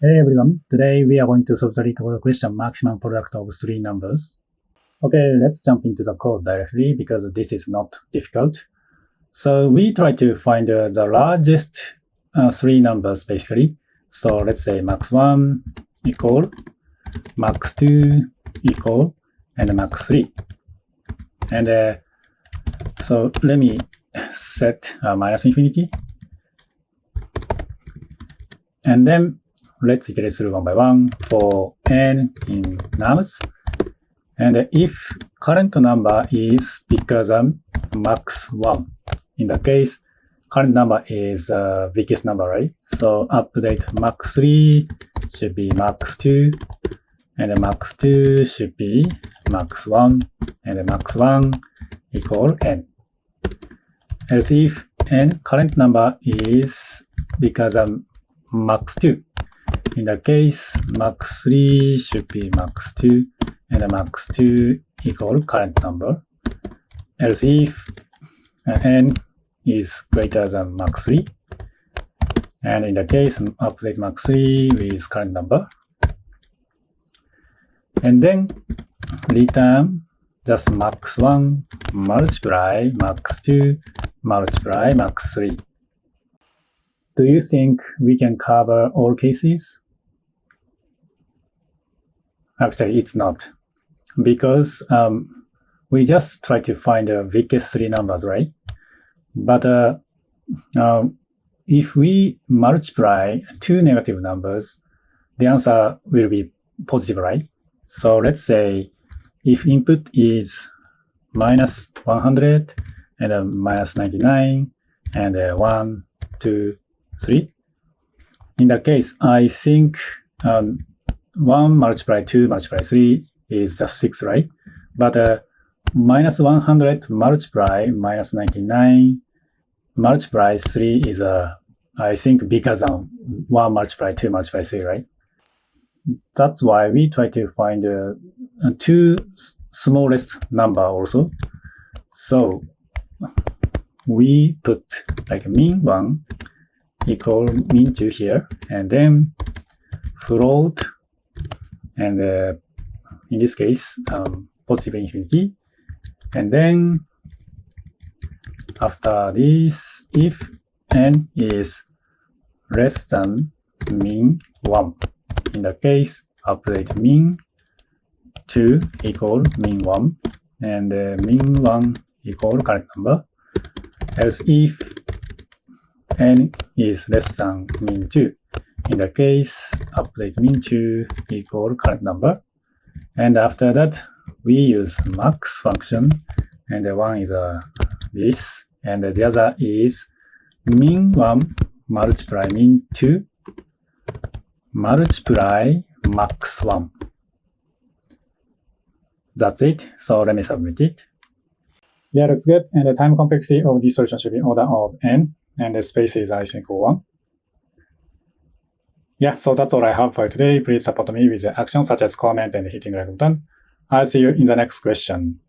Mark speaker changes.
Speaker 1: Hey everyone, today we are going to solve the LeetCode question maximum product of three numbers. Okay, let's jump into the code directly because this is not difficult. So we try to find the largest three numbers basically. So let's say max1 equal, max2 equal, and max3. And so let me set minus infinity. And then let's iterate through one by one for n in nums. And if current number is bigger than max 1, in the case, current number is biggest number, right? So update max 3 should be max 2, and max 2 should be max 1, and max 1 equal n. Else if n current number is bigger than max 2, in the case, max 3 should be max 2, and max 2 equal current number. Else if n is greater than max 3, and in the case, update max 3 with current number. And then return just max 1 multiply max 2 multiply max 3. Do you think we can cover all cases? Actually, it's not, because we just try to find the biggest three numbers, right? But if we multiply two negative numbers, the answer will be positive, right? So let's say if input is minus 100 and minus 99 and 1, 2, 3. In that case, I think 1 multiply 2 multiply 3 is just 6, right? But minus 100 multiply minus 99 multiply 3 is, I think, bigger than 1 multiply 2 multiply 3, right? That's why we try to find two smallest number also. So we put like min 1 equal min 2 here, and then float, and in this case, positive infinity. And then after this, if n is less than min 1, in the case, update min 2 equal min 1, and min 1 equal current number. Else if n is less than min 2, in the case, update min 2 equal current number. And after that, we use max function, and the one is this, and the other is min 1 multiply min 2 multiply max 1. That's it. So let me submit it. Yeah, looks good. And the time complexity of this solution should be order of n, and the space is I think 1. Yeah, so that's all I have for today. Please support me with the actions such as comment and hitting like button. I'll see you in the next question.